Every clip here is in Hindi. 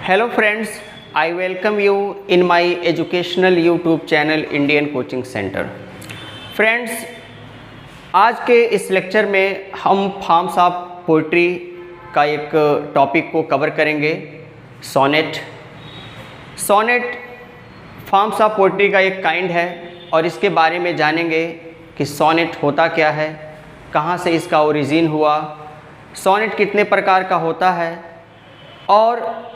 Hello friends, I welcome you in my educational YouTube channel Indian Coaching Center. Friends, आज के इस लेक्चर में हम फॉर्म्स ऑफ पोइट्री का एक टॉपिक को कवर करेंगे। सोनेट फॉर्म्स ऑफ पोइट्री का एक काइंड है और इसके बारे में जानेंगे कि सोनेट होता क्या है, कहाँ से इसका ओरिजिन हुआ, सोनेट कितने प्रकार का होता है और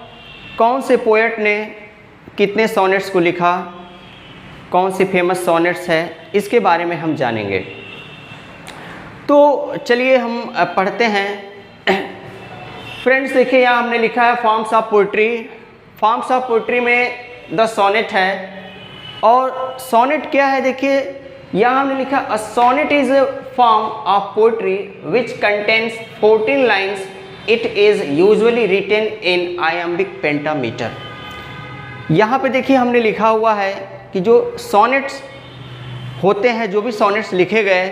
कौन से पोएट ने कितने सोनेट्स को लिखा, कौन सी फेमस सोनेट्स है, इसके बारे में हम जानेंगे। तो चलिए हम पढ़ते हैं। फ्रेंड्स देखिए, यहाँ हमने लिखा है forms of poetry. Forms of poetry में द सोनेट है और सोनेट क्या है, देखिए यहाँ हमने लिखा a sonnet is a form of poetry which contains 14 lines. It is usually written in iambic pentameter. यहाँ पे देखिए हमने लिखा हुआ है कि जो सोनेट्स होते हैं, जो भी सोनेट्स लिखे गए,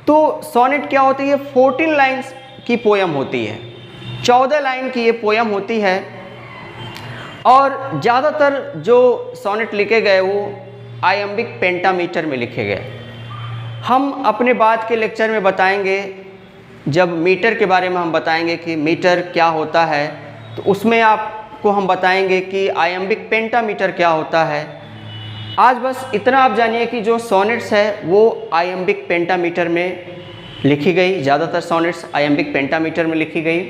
तो सोनेट क्या होती है, 14 लाइन्स की पोयम होती है, 14 लाइन की ये पोयम होती है। और ज़्यादातर जो सोनेट लिखे गए वो आयम्बिक पेंटामीटर में लिखे गए। हम अपने बाद के लेक्चर में बताएंगे, जब मीटर के बारे में हम बताएंगे कि मीटर क्या होता है, तो उसमें आपको हम बताएंगे कि आयम्बिक पेंटामीटर क्या होता है। आज बस इतना आप जानिए कि जो सोनेट्स है वो आयम्बिक पेंटामीटर में लिखी गई, ज़्यादातर सोनेट्स आयम्बिक पेंटामीटर में लिखी गई।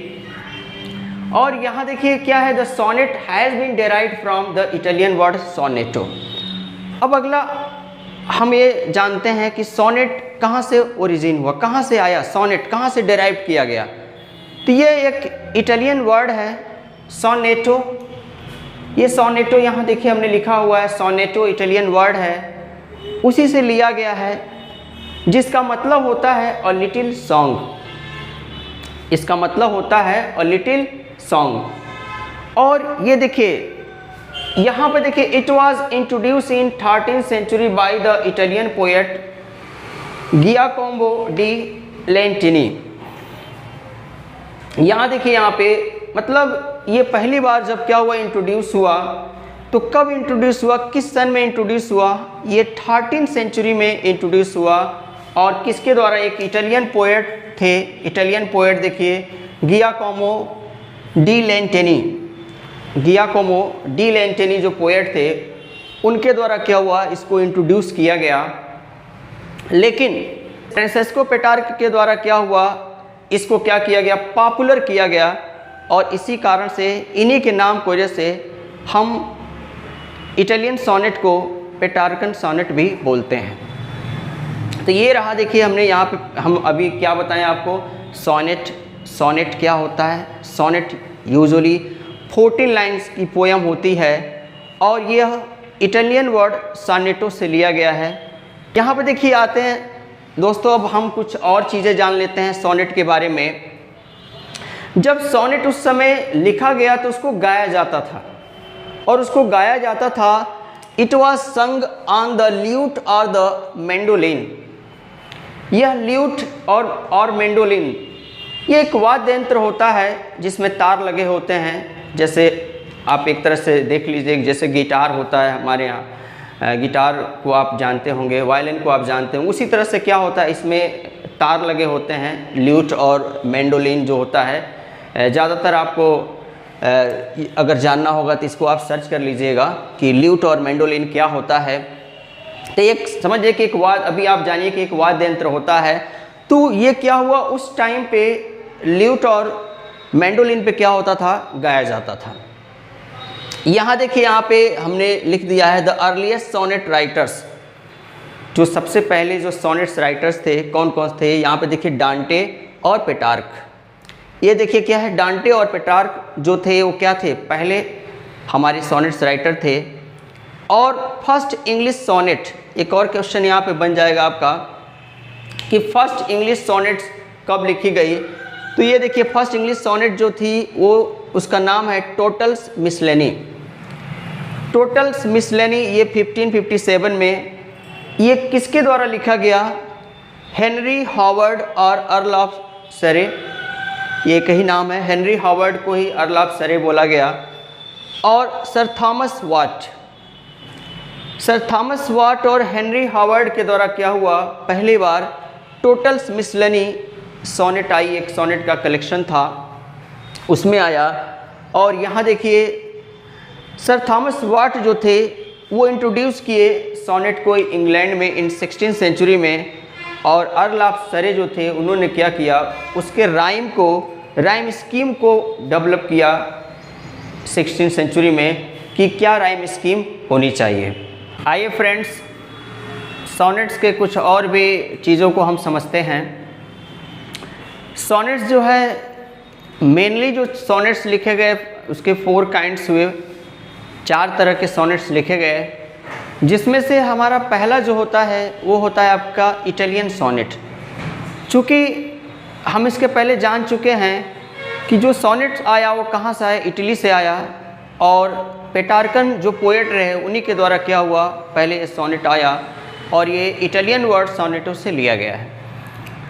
और यहाँ देखिए क्या है, the sonnet has been derived from the Italian word sonetto. अब अगला हम ये जानते हैं कि सोनेट कहाँ से ओरिजिन हुआ, कहाँ से आया, सोनेट कहाँ से डेराइव किया गया। तो ये एक इटालियन वर्ड है सोनेटो। ये सोनेटो यहाँ देखिए हमने लिखा हुआ है, सोनेटो इटालियन वर्ड है, उसी से लिया गया है, जिसका मतलब होता है अ लिटिल सॉन्ग। इसका मतलब होता है अ लिटिल सॉन्ग। और ये देखिए यहाँ पे देखिए, it was introduce in 13th century by the Italian poet Giacomo da Lentini. यहाँ देखिए, यहाँ पे मतलब ये पहली बार जब क्या हुआ, इंट्रोड्यूस हुआ, तो कब इंट्रोड्यूस हुआ, किस सन में इंट्रोड्यूस हुआ, ये 13th सेंचुरी में इंट्रोड्यूस हुआ। और किसके द्वारा, एक इटालियन पोएट थे, इटालियन पोएट देखिए गियाकोमो डी लेंटिनी। गियाकोमो डी लेंटिनी जो पोएट थे, उनके द्वारा क्या हुआ, इसको इंट्रोड्यूस किया गया। लेकिन फ्रांसेस्को पेट्रार्क के द्वारा क्या हुआ, इसको क्या किया गया, पॉपुलर किया गया। और इसी कारण से, इन्हीं के नाम की वजह से हम इटालियन सोनेट को पेट्रार्कन सोनेट भी बोलते हैं। तो ये रहा, देखिए हमने यहाँ पे हम अभी क्या बताएं आपको, सोनेट क्या होता है। सोनेट यूजुअली 14 लाइन्स की पोयम होती है और यह इटालियन वर्ड सोनेटो से लिया गया है। यहाँ पे देखिए आते हैं दोस्तों, अब हम कुछ और चीज़ें जान लेते हैं सोनेट के बारे में। जब सोनेट उस समय लिखा गया तो उसको गाया जाता था, और उसको गाया जाता था, इट वाज संग ऑन द ल्यूट और द मैंडोलिन। यह ल्यूट और मैंडोलिन ये एक वाद्य यंत्र होता है जिसमें तार लगे होते हैं। जैसे आप एक तरह से देख लीजिए, जैसे गिटार होता है हमारे यहाँ, गिटार को आप जानते होंगे, वायलिन को आप जानते होंगे, उसी तरह से क्या होता है, इसमें तार लगे होते हैं। ल्यूट और मैंडोलिन जो होता है, ज़्यादातर आपको अगर जानना होगा तो इसको आप सर्च कर लीजिएगा कि ल्यूट और मैंडोलिन क्या होता है। तो एक समझिए कि अभी आप जानिए कि एक वाद्य यंत्र होता है। तो ये क्या हुआ, उस टाइम पे ल्यूट और मैंडोलिन पे क्या होता था, गाया जाता था। यहाँ देखिए, यहाँ पे हमने लिख दिया है द अर्लीस्ट सोनेट राइटर्स। जो सबसे पहले जो सोनेट्स राइटर्स थे, कौन कौन थे, यहाँ पे देखिए डांटे और पेट्रार्क। ये देखिए क्या है, डांटे और पेट्रार्क जो थे वो क्या थे, पहले हमारे सोनेट्स राइटर थे। और फर्स्ट इंग्लिश सोनेट, एक और क्वेश्चन यहाँ पे बन जाएगा आपका कि फर्स्ट इंग्लिश सोनेट्स कब लिखी गई। तो ये देखिए, फर्स्ट इंग्लिश सोनेट जो थी वो, उसका नाम है टोटल्स मिसलेनी। टोटल्स मिसलेनी ये 1557 में, ये किसके द्वारा लिखा गया, हेनरी हॉवर्ड और अर्ल ऑफ सरे। ये एक ही नाम है, हेनरी हॉवर्ड को ही अर्ल ऑफ सरे बोला गया। और सर थॉमस वाट और हेनरी हावर्ड के द्वारा क्या हुआ, पहली बार टोटल्स मिसलेनी सोनेट आई, एक सोनेट का कलेक्शन था उसमें आया। और यहाँ देखिए सर थॉमस वाट जो थे वो इंट्रोड्यूस किए सोनेट को इंग्लैंड में इन 16th सेंचुरी में, और अर्ल ऑफ सरे जो थे उन्होंने क्या किया, उसके राइम स्कीम को डेवलप किया 16th सेंचुरी में कि क्या राइम स्कीम होनी चाहिए। आइए फ्रेंड्स, सोनेट्स के कुछ और भी चीज़ों को हम समझते हैं। सोनेट्स जो है मेनली जो सोनेट्स लिखे गए उसके 4 काइंड्स हुए, 4 तरह के सोनेट्स लिखे गए, जिसमें से हमारा पहला जो होता है वो होता है आपका इटालियन सोनेट। चूँकि हम इसके पहले जान चुके हैं कि जो सोनेट आया वो कहाँ से आया, इटली से आया, और पेटार्कन जो पोएट रहे उन्हीं के द्वारा क्या हुआ, पहले ये सोनेट आया और ये इटालियन वर्ड सोनेटो से लिया गया है।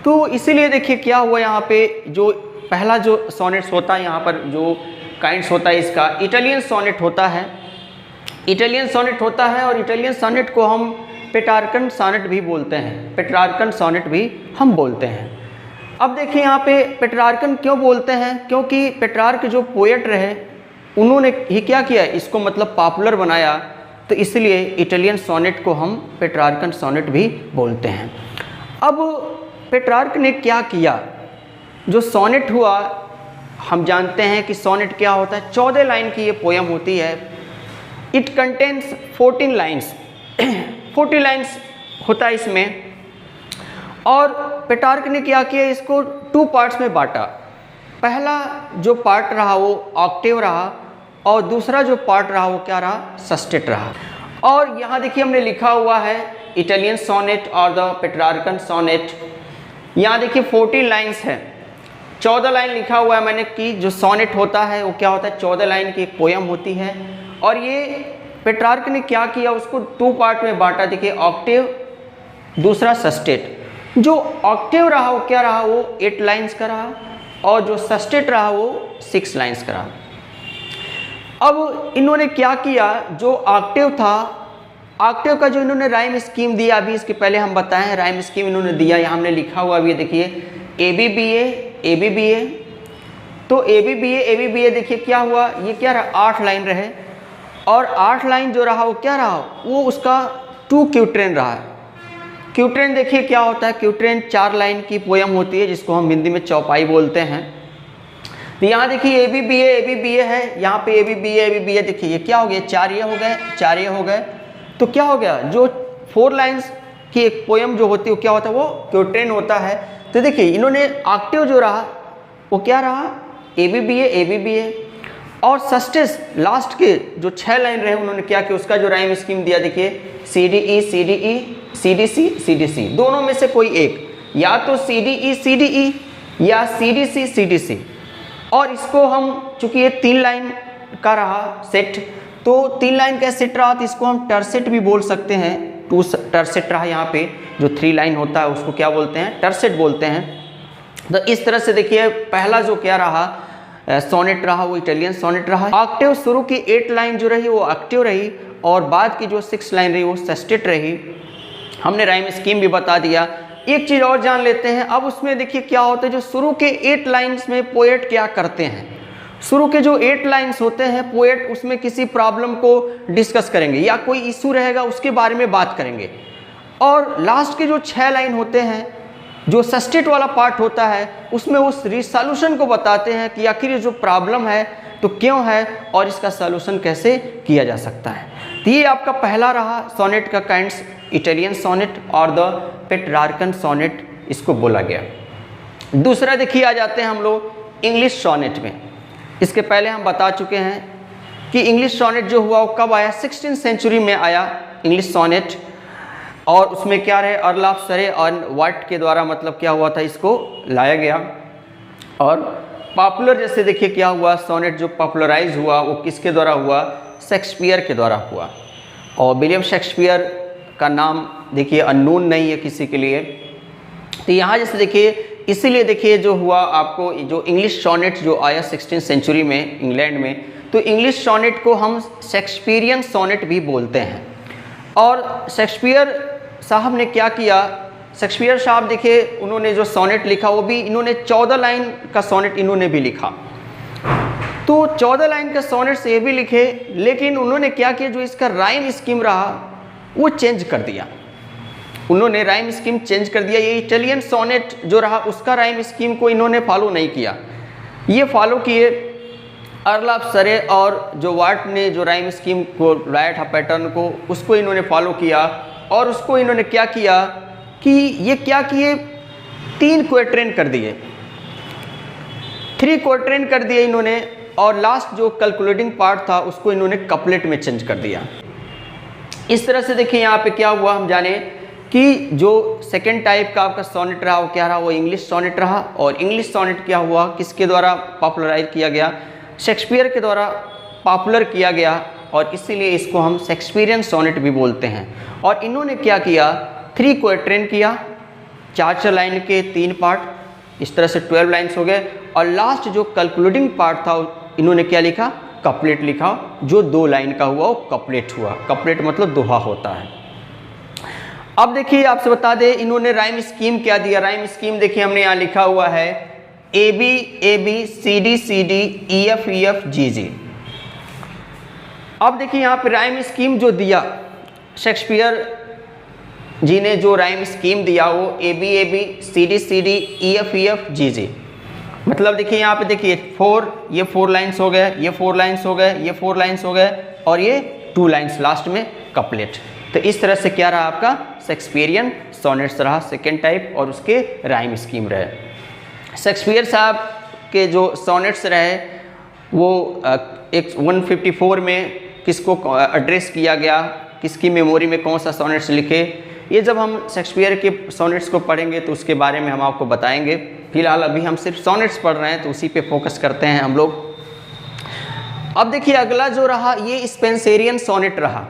तो इसीलिए देखिए क्या हुआ, यहाँ पे जो पहला जो सोनेट्स होता है, यहाँ पर जो काइंड्स होता है इसका इटालियन सोनेट होता है, इटालियन सोनेट होता है। और इटालियन सोनेट को हम पेट्रार्कन सोनेट भी बोलते हैं, पेट्रार्कन सोनेट भी हम बोलते हैं। अब देखिए यहाँ पे पेट्रार्कन क्यों बोलते हैं, क्योंकि पेट्रार्क जो पोएट रहे उन्होंने ही क्या किया, इसको मतलब पॉपुलर बनाया, तो इसलिए इटालियन सोनेट को हम पेट्रार्कन सोनेट भी बोलते हैं। अब पेट्रार्क ने क्या किया, जो सोनेट हुआ, हम जानते हैं कि सोनेट क्या होता है, 14 लाइन की ये पोयम होती है। इट कंटेन्स 14 लाइन्स 40 लाइन्स होता है इसमें। और पेट्रार्क ने क्या किया, इसको 2 पार्ट्स में बांटा। पहला जो पार्ट रहा वो ऑक्टेव रहा, और दूसरा जो पार्ट रहा वो क्या रहा, सस्टेट रहा। और यहाँ देखिए हमने लिखा हुआ है इटालियन सोनेट और द पेट्रार्कन सोनेट। यहाँ देखिए 14 लाइन्स है, 14 लाइन लिखा हुआ है मैंने कि जो सोनेट होता है वो क्या होता है, 14 लाइन की एक पोयम होती है। और ये पेट्रार्क ने क्या किया, उसको 2 पार्ट में बांटा। देखिए ऑक्टेव, दूसरा सस्टेट। जो ऑक्टेव रहा वो क्या रहा, वो 8 लाइन्स का रहा, और जो सस्टेट रहा वो 6 लाइन्स का रहा। अब इन्होंने क्या किया, जो ऑक्टेव था, ऑक्टेव का जो इन्होंने राइम स्कीम दिया, अभी इसके पहले हम बताएं राइम स्कीम इन्होंने दिया, यहाँ हमने लिखा हुआ अभी देखिए ABBA। तो ABBA देखिए क्या हुआ, ये क्या रहा, 8 लाइन रहे, और 8 लाइन जो रहा वो क्या रहा, वो उसका 2 क्यूट्रेन रहा है। क्यूट्रेन देखिए क्या होता है, क्यूट्रेन 4 लाइन की पोयम होती है, जिसको हम हिंदी में चौपाई बोलते हैं। तो यहाँ देखिए ABBA है, यहाँ पे ABBA देखिए ये क्या हो गया, 4 ये हो गए। तो क्या हो गया, जो 4 लाइन्स की एक पोयम जो होती है वो क्या होता है, वो क्यूट्रेन होता है। तो देखिए इन्होंने ऑक्टेव जो रहा वो क्या रहा, ABBA। और सस्टेस लास्ट के जो 6 लाइन रहे उन्होंने क्या किया, उसका जो राइम स्कीम दिया देखिए CDE CDC, दोनों में से कोई एक, या तो CDE या CDC। और इसको हम, चूंकि ये 3 लाइन का रहा सेट, तो 3 लाइन का सेट रहा, तो इसको हम टर्सेट भी बोल सकते हैं। 2 टर्सेट रहा, यहाँ पे जो 3 लाइन होता है उसको क्या बोलते हैं, टर्सेट बोलते हैं। तो इस तरह से देखिए पहला जो क्या रहा सोनेट रहा वो इटालियन सोनेट रहा। ऑक्टेव शुरू की 8 लाइन जो रही वो ऑक्टेव रही, और बाद की जो 6 लाइन रही वो सस्टेट रही। हमने राइम स्कीम भी बता दिया। एक चीज़ और जान लेते हैं, अब उसमें देखिए क्या होता है, जो शुरू के 8 लाइन्स में पोएट क्या करते हैं, शुरू के जो 8 लाइन्स होते हैं पोएट उसमें किसी प्रॉब्लम को डिस्कस करेंगे या कोई इशू रहेगा उसके बारे में बात करेंगे। और लास्ट के जो 6 लाइन होते हैं, जो सस्टेट वाला पार्ट होता है, उसमें उस रिसोल्यूशन को बताते हैं कि आखिर ये जो प्रॉब्लम है तो क्यों है और इसका सॉल्यूशन कैसे किया जा सकता है। तो ये आपका पहला रहा सोनेट का काइंड्स, इटालियन सोनेट और द पेट्रार्कन सोनेट इसको बोला गया। दूसरा देखिए आ जाते हैं हम लोग इंग्लिश सोनेट में। इसके पहले हम बता चुके हैं कि इंग्लिश सोनेट जो हुआ वो कब आया, 16th सेंचुरी में आया इंग्लिश सोनेट। और उसमें क्या रहे, अर्ल ऑफ सरे और वाट के द्वारा मतलब क्या हुआ था, इसको लाया गया। और पॉपुलर जैसे देखिए क्या हुआ, सोनेट जो पॉपुलराइज हुआ वो किसके द्वारा हुआ, शेक्सपियर के द्वारा हुआ। और विलियम शेक्सपियर का नाम देखिए अननोन नहीं है किसी के लिए। तो यहाँ जैसे देखिए, इसीलिए देखिए जो हुआ आपको, जो इंग्लिश सोनेट जो आया 16th सेंचुरी में इंग्लैंड में, तो इंग्लिश सोनेट को हम शेक्सपियरियन सोनेट भी बोलते हैं। और शेक्सपियर साहब ने क्या किया, शेक्सपियर साहब देखिए उन्होंने जो सोनेट लिखा वो भी इन्होंने 14 लाइन का सोनेट इन्होंने भी लिखा। तो 14 लाइन का सोनेट से ये भी लिखे, लेकिन उन्होंने क्या किया, जो इसका राइम स्कीम रहा वो चेंज कर दिया। उन्होंने राइम स्कीम चेंज कर दिया। ये इटालियन सोनेट जो रहा उसका राइम स्कीम को इन्होंने फॉलो नहीं किया, ये फॉलो किए अर्ल ऑफ सरे और जो वार्ट ने जो राइम स्कीम को लाया था पैटर्न को, उसको इन्होंने फॉलो किया। और उसको इन्होंने क्या किया कि ये क्या किए, 3 क्वार्टेन कर दिए, 3 क्वार्टेन कर दिए इन्होंने। और लास्ट जो कैलकुलेटिंग पार्ट था उसको इन्होंने कपलेट में चेंज कर दिया। इस तरह से देखिए यहाँ पे क्या हुआ, हम जाने कि जो सेकेंड टाइप का आपका सोनेट रहा वो क्या रहा, वो इंग्लिश सोनेट रहा। और इंग्लिश सोनेट क्या हुआ, किसके द्वारा पॉपुलराइज किया गया, शेक्सपियर के द्वारा पॉपुलर किया गया, और इसीलिए इसको हम शेक्सपियरियन सोनेट भी बोलते हैं। और इन्होंने क्या किया, 3 क्वार्टेन किया, 4 लाइन के 3 पार्ट, इस तरह से 12 लाइन्स हो गए। और लास्ट जो कैलकुलेटिंग पार्ट था इन्होंने क्या लिखा, कपलेट लिखा, जो 2 लाइन का हुआ वो कपलेट हुआ। कपलेट मतलब दोहा होता है। अब देखिए आपसे बता दें इन्होंने राइम स्कीम क्या दिया। राइम स्कीम देखिए हमने यहाँ लिखा हुआ है AB AB CD CD EF EF GG। अब देखिए यहाँ पे राइम स्कीम जो दिया, शेक्सपियर जी ने जो राइम स्कीम दिया वो AB AB CD CD EF EF GG। मतलब देखिए यहाँ पे देखिए 4, ये 4 लाइन्स हो गए, ये 4 लाइन्स हो गए, ये 4 लाइन्स हो गए, और ये 2 लाइन्स लास्ट में कपलेट। तो इस तरह से क्या रहा आपका शेक्सपियरियन सोनेट्स रहा सेकेंड टाइप, और उसके राइम स्कीम रहे। शेक्सपियर साहब के जो सोनेट्स रहे वो 154 में किसको एड्रेस किया गया, किसकी मेमोरी में कौन सा सोनेट्स लिखे, ये जब हम शेक्सपियर के सोनेट्स को पढ़ेंगे तो उसके बारे में हम आपको बताएंगे। फिलहाल अभी हम सिर्फ सोनेट्स पढ़ रहे हैं तो उसी पे फोकस करते हैं हम लोग। अब देखिए अगला जो रहा ये स्पेंसरियन सोनेट रहा।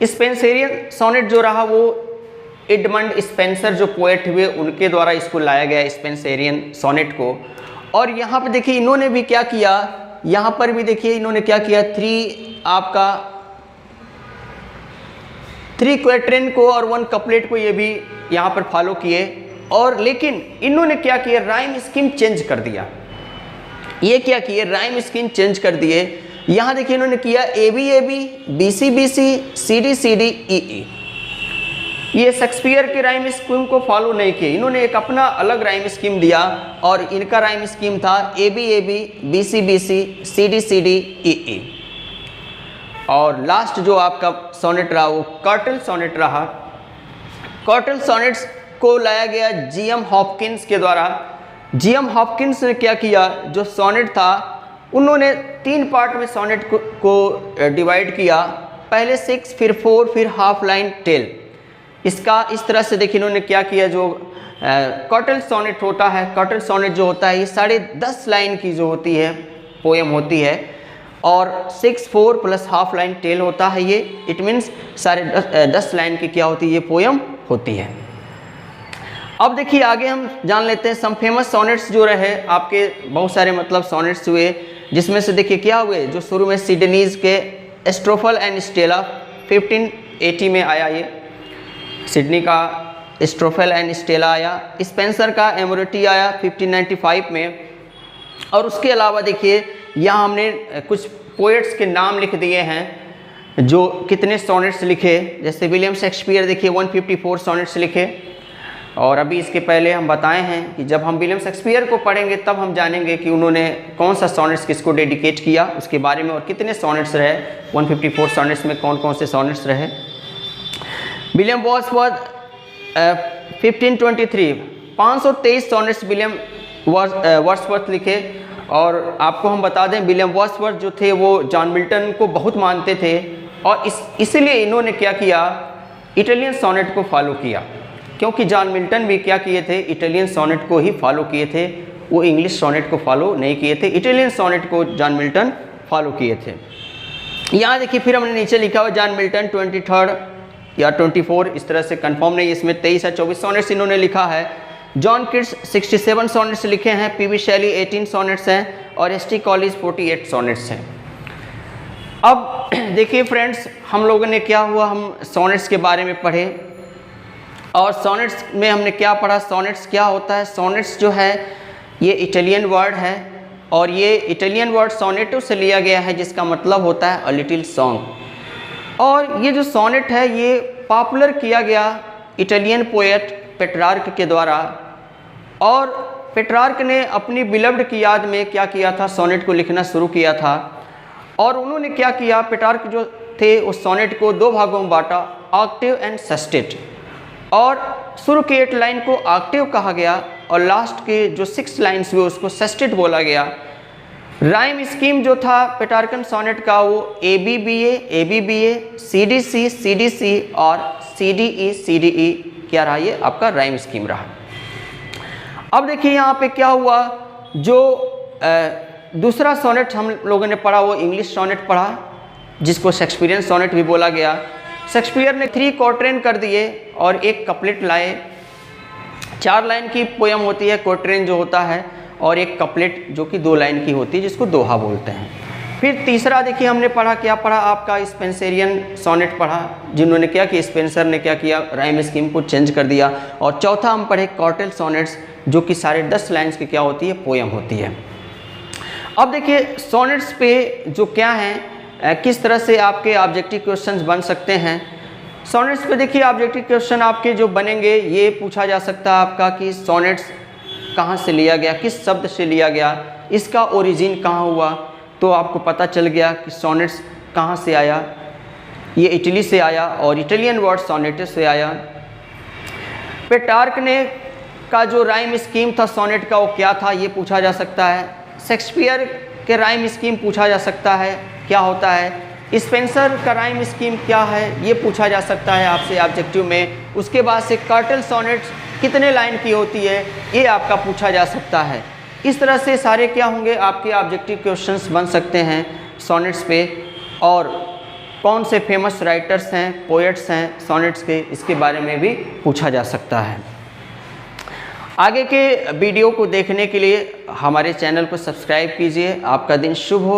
स्पेंसरियन सोनेट जो रहा वो एडमंड स्पेंसर जो पोएट हुए उनके द्वारा इसको लाया गया स्पेंसरियन सोनेट को। और यहाँ पे देखिए इन्होंने भी क्या किया, यहाँ पर भी देखिए इन्होंने क्या किया, 3 क्वार्टेन को और 1 कपलेट को ये भी यहाँ पर फॉलो किए। और लेकिन इन्होंने क्या किया, राइम स्कीम चेंज कर दिया। ये क्या किए, राइम स्कीम चेंज कर दिए। यहाँ देखिए इन्होंने किया AB AB BC BC CD CD EE। ये शेक्सपियर के राइम स्कीम को फॉलो नहीं किए, इन्होंने एक अपना अलग राइम स्कीम दिया, और इनका राइम स्कीम था AB AB BC BC CD CD EE। और लास्ट जो आपका सोनेट रहा वो कर्टल सोनेट रहा। कर्टल सोनेट्स को लाया गया GM हॉपकिंस के द्वारा। GM हॉपकिंस ने क्या किया, जो सोनेट था उन्होंने 3 पार्ट में सोनेट को डिवाइड किया, पहले 6 फिर 4 फिर हाफ लाइन टेल। इसका इस तरह से देखिए इन्होंने क्या किया, जो कर्टल सोनेट होता है, कर्टल सोनेट जो होता है ये 10.5 लाइन की जो होती है पोएम होती है, और 6 4 प्लस हाफ लाइन टेल होता है ये, इट मीन्स 10.5 लाइन की क्या होती है ये पोएम होती है। अब देखिए आगे हम जान लेते हैं सम फेमस सोनेट्स जो रहे आपके, बहुत सारे मतलब सोनेट्स हुए, जिसमें से देखिए क्या हुए, जो शुरू में सिडनीज के एस्ट्रोफल एंड स्टेला 1580 में आया, ये सिडनी का एस्ट्रोफल एंड स्टेला आया। स्पेंसर का एमोरिटी आया 1595 में। और उसके अलावा देखिए यहाँ हमने कुछ पोएट्स के नाम लिख दिए हैं जो कितने सोनेट्स लिखे, जैसे विलियम शेक्सपियर देखिए 154 सोनेट्स लिखे। और अभी इसके पहले हम बताए हैं कि जब हम विलियम शेक्सपियर को पढ़ेंगे तब हम जानेंगे कि उन्होंने कौन सा सोनेट्स किसको डेडिकेट किया उसके बारे में, और कितने सोनेट्स रहे 154 सोनेट्स में, कौन कौन से सोनेट्स रहे। William Wordsworth 1523 523 sonnets William Wordsworth लिखे। और आपको हम बता दें विलियम वर्ड्सवर्थ जो थे वो जॉन मिल्टन को बहुत मानते थे, और इसलिए इन्होंने क्या किया, इटालियन सोनेट को फॉलो किया, क्योंकि जॉन मिल्टन भी क्या किए थे, इटालियन सोनेट को ही फॉलो किए थे, वो इंग्लिश सोनेट को फॉलो नहीं किए थे, इटालियन सोनेट को जॉन मिल्टन फॉलो किए थे। यहाँ देखिए फिर हमने नीचे लिखा हुआ जॉन मिल्टन 23 या 24, इस तरह से कंफर्म नहीं, इसमें 23 या 24 सोनेट्स इन्होंने लिखा है। जॉन किट्स 67 सोनेट्स लिखे हैं, पीबी शैली 18 सोनेट्स हैं, और एसटी कॉलेज 48 सोनेट्स हैं। अब देखिए फ्रेंड्स, हम लोगों ने क्या हुआ, हम सोनेट्स के बारे में पढ़े और सोनेट्स में हमने क्या पढ़ा, सोनेट्स क्या होता है। सोनेट्स जो है ये इटालियन वर्ड है और ये इटालियन वर्ड सोनेटो से लिया गया है, जिसका मतलब होता है अ लिटिल सॉन्ग। और ये जो सोनेट है ये पॉपुलर किया गया इटालियन पोएट पेट्रार्क के द्वारा, और पेट्रार्क ने अपनी बिलव्ड की याद में क्या किया था, सोनेट को लिखना शुरू किया था। और उन्होंने क्या किया, पेट्रार्क जो थे उस सोनेट को दो भागों में बांटा, ऑक्टेव एंड सेस्टेट। और शुरू के 8 लाइन को ऑक्टेव कहा गया और लास्ट के जो 6 लाइन्स हुए उसको सेस्टेट बोला गया। राइम स्कीम जो था पेट्रार्कन सोनेट का वो ABBA, CDC, CDC और CDE क्या रहा, ये आपका राइम स्कीम रहा। अब देखिए यहाँ पे क्या हुआ, जो दूसरा सोनेट हम लोगों ने पढ़ा वो इंग्लिश सोनेट पढ़ा, जिसको शेक्सपियरियन सोनेट भी बोला गया। शेक्सपियर ने 3 क्वार्टेन कर दिए और एक कपलेट लाए। 4 लाइन की पोयम होती है क्वार्टेन जो होता है, और एक कपलेट जो कि 2 लाइन की होती है, जिसको दोहा बोलते हैं। फिर तीसरा देखिए हमने पढ़ा, क्या पढ़ा आपका, स्पेंसरियन सोनेट पढ़ा, जिन्होंने क्या कि स्पेंसर ने क्या किया, राइम स्कीम को चेंज कर दिया। और चौथा हम पढ़े कॉर्टेल सोनेट्स, जो कि 10.5 लाइन्स की क्या होती है, पोयम होती है। अब देखिए सोनेट्स पे जो क्या हैं, किस तरह से आपके ऑब्जेक्टिव क्वेश्चंस बन सकते हैं। सोनेट्स पे देखिए ऑब्जेक्टिव क्वेश्चन आपके जो बनेंगे, ये पूछा जा सकता है आपका कि सोनेट्स कहाँ से लिया गया, किस शब्द से लिया गया, इसका ओरिजिन कहाँ हुआ। तो आपको पता चल गया कि सोनेट्स कहाँ से आया, ये इटली से आया और इटालियन वर्ड सोनेटे से आया। पेट्रार्क ने का जो राइम स्कीम था सोनेट का वो क्या था, ये पूछा जा सकता है। शेक्सपियर के राइम स्कीम पूछा जा सकता है क्या होता है। स्पेंसर का राइम स्कीम क्या है, ये पूछा जा सकता है आपसे ऑब्जेक्टिव में। उसके बाद से कॉर्टेल सोनेट्स कितने लाइन की होती है, ये आपका पूछा जा सकता है। इस तरह से सारे क्या होंगे आपके ऑब्जेक्टिव क्वेश्चंस बन सकते हैं सोनेट्स पे। और कौन से फेमस राइटर्स हैं, पोएट्स हैं सोनेट्स के, इसके बारे में भी पूछा जा सकता है। आगे के वीडियो को देखने के लिए हमारे चैनल को सब्सक्राइब कीजिए। आपका दिन शुभ हो।